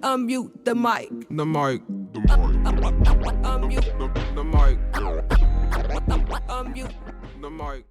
Unmute the mic. The mic. The mic. Unmute The mic. unmute. The mic.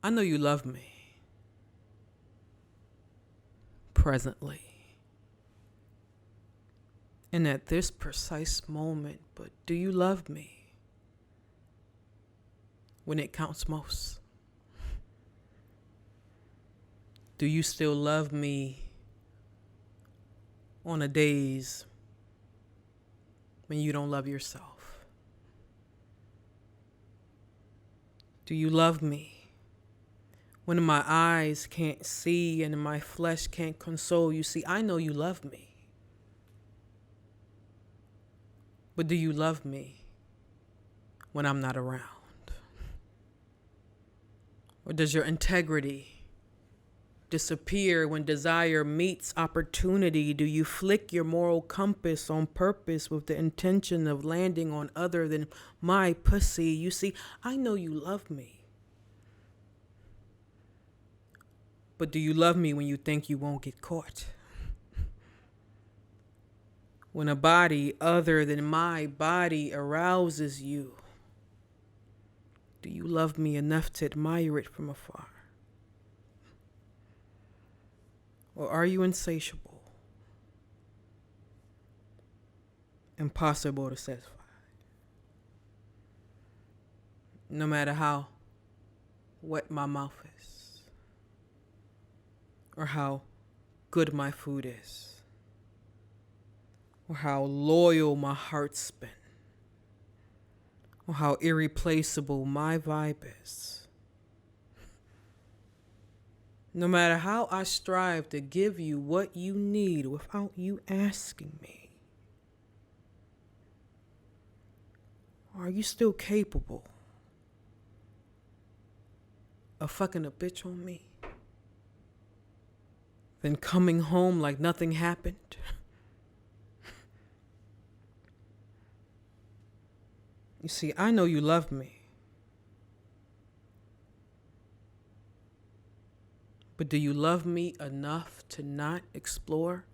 I know you love me. Presently. And at this precise moment, but do you love me when it counts most? Do you still love me on the days when you don't love yourself? Do you love me when my eyes can't see and my flesh can't console? You see, I know you love me. But do you love me when I'm not around? Or does your integrity disappear when desire meets opportunity? Do you flick your moral compass on purpose with the intention of landing on other than my pussy? You see, I know you love me. But do you love me when you think you won't get caught? When a body other than my body arouses you, do you love me enough to admire it from afar? Or are you insatiable? Impossible to satisfy? No matter how wet my mouth is, or how good my food is, or how loyal my heart's been, or how irreplaceable my vibe is. No matter how I strive to give you what you need without you asking me, are you still capable of fucking a bitch on me? Then coming home like nothing happened? You see, I know you love me. But do you love me enough to not explore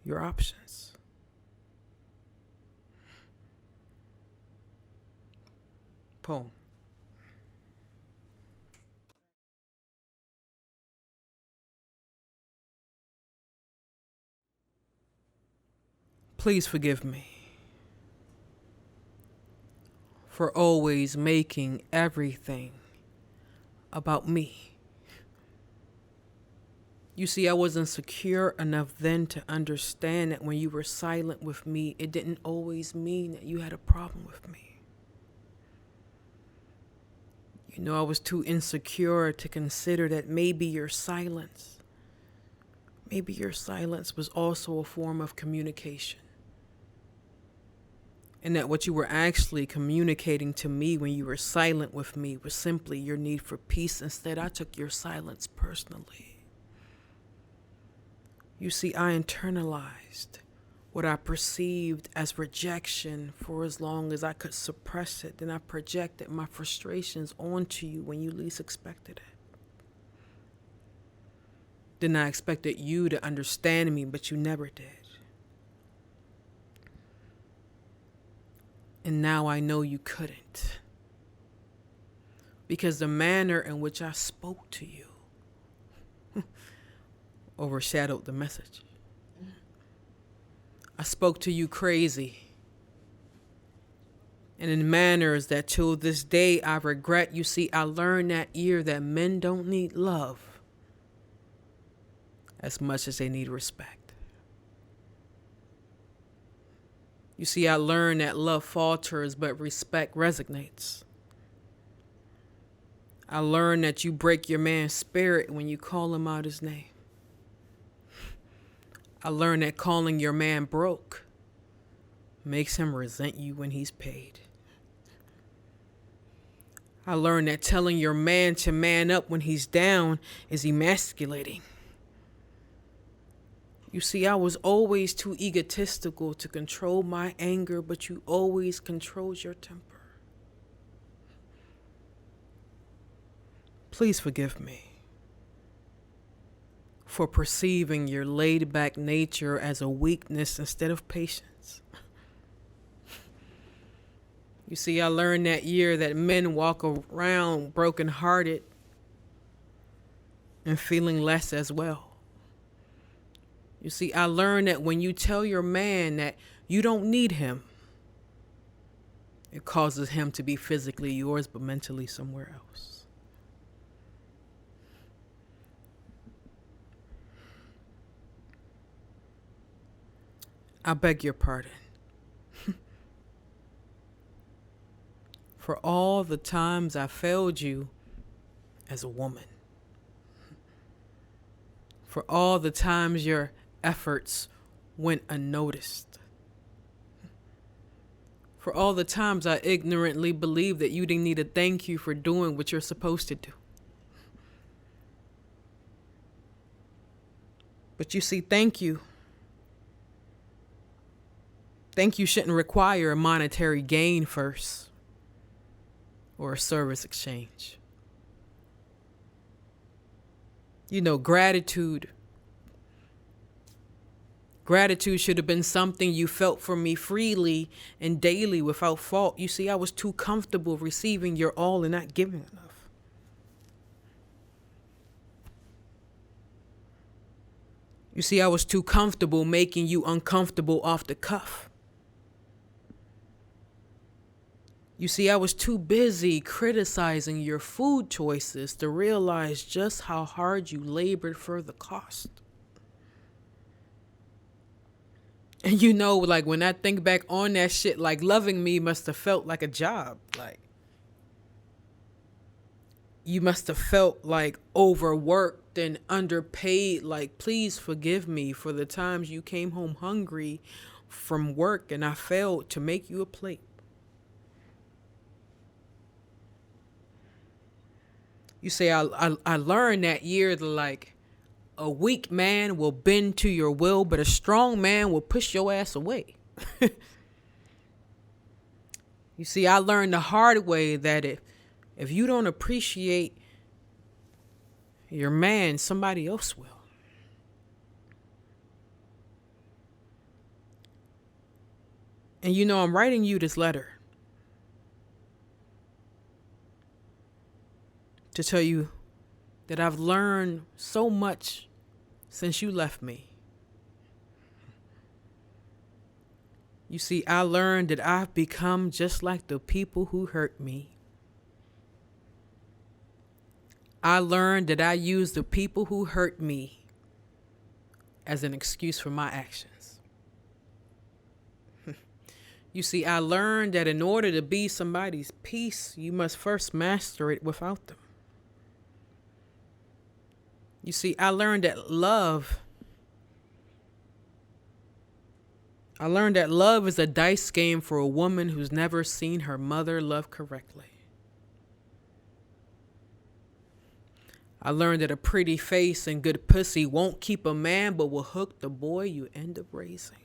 your options? Poem. Please forgive me for always making everything about me. You see, I wasn't secure enough then to understand that when you were silent with me, it didn't always mean that you had a problem with me. You know, I was too insecure to consider that maybe your silence was also a form of communication. And that what you were actually communicating to me when you were silent with me was simply your need for peace. Instead, I took your silence personally. You see, I internalized what I perceived as rejection for as long as I could suppress it. Then I projected my frustrations onto you when you least expected it. Then I expected you to understand me, but you never did. And now I know you couldn't. Because the manner in which I spoke to you overshadowed the message. I spoke to you crazy. And in manners that till this day I regret. You see, I learned that year that men don't need love as much as they need respect. You see, I learned that love falters, but respect resonates. I learned that you break your man's spirit when you call him out his name. I learned that calling your man broke makes him resent you when he's paid. I learned that telling your man to man up when he's down is emasculating. You see, I was always too egotistical to control my anger, but you always controlled your temper. Please forgive me for perceiving your laid-back nature as a weakness instead of patience. You see, I learned that year that men walk around broken-hearted and feeling less as well. You see, I learned that when you tell your man that you don't need him, it causes him to be physically yours but mentally somewhere else. I beg your pardon for all the times I failed you as a woman, for all the times your efforts went unnoticed, for all the times I ignorantly believed that you didn't need a thank you for doing what you're supposed to do. But you see, thank you shouldn't require a monetary gain first or a service exchange. You know, gratitude should have been something you felt from me freely and daily without fault. You see, I was too comfortable receiving your all and not giving enough. You see, I was too comfortable making you uncomfortable off the cuff. You see, I was too busy criticizing your food choices to realize just how hard you labored for the cost. And you know, like when I think back on that shit, like loving me must have felt like a job. Like you must have felt like overworked and underpaid. Like, please forgive me for the times you came home hungry from work and I failed to make you a plate. You say, I learned that year that like a weak man will bend to your will, but a strong man will push your ass away. You see, I learned the hard way that if you don't appreciate your man, somebody else will. And you know, I'm writing you this letter to tell you that I've learned so much since you left me. You see, I learned that I've become just like the people who hurt me. I learned that I use the people who hurt me as an excuse for my actions. You see, I learned that in order to be somebody's peace, you must first master it without them. You see, I learned that love is a dice game for a woman who's never seen her mother love correctly. I learned that a pretty face and good pussy won't keep a man, but will hook the boy you end up raising.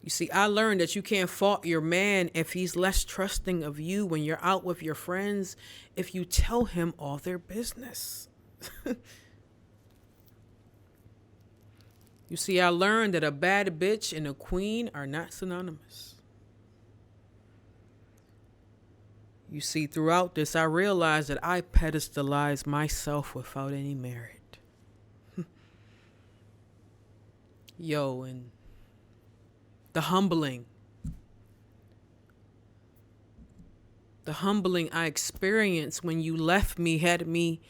You see, I learned that you can't fault your man if he's less trusting of you when you're out with your friends, if you tell him all their business. You see, I learned that a bad bitch and a queen are not synonymous. You see, throughout this, I realized that I pedestalized myself without any merit. Yo, and the humbling I experienced when you left me had me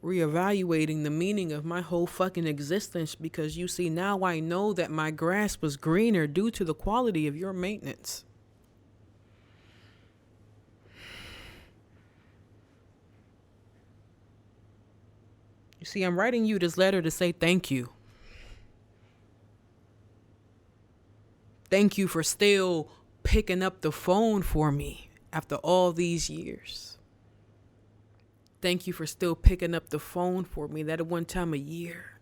reevaluating the meaning of my whole fucking existence, because you see, now I know that my grass was greener due to the quality of your maintenance. You see, I'm writing you this letter to say thank you. Thank you for still picking up the phone for me after all these years. Thank you for still picking up the phone for me. That one time a year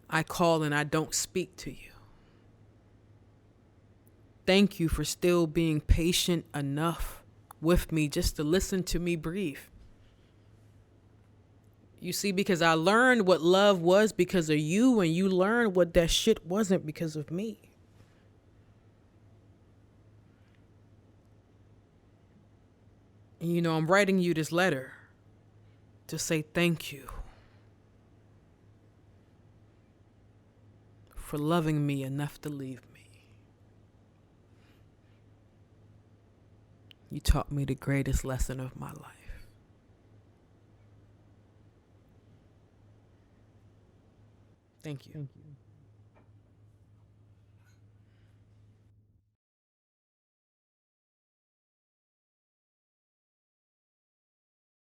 I call and I don't speak to you. Thank you for still being patient enough with me just to listen to me breathe. You see, because I learned what love was because of you, and you learned what that shit wasn't because of me. And you know, I'm writing you this letter to say thank you for loving me enough to leave me. You taught me the greatest lesson of my life. Thank you.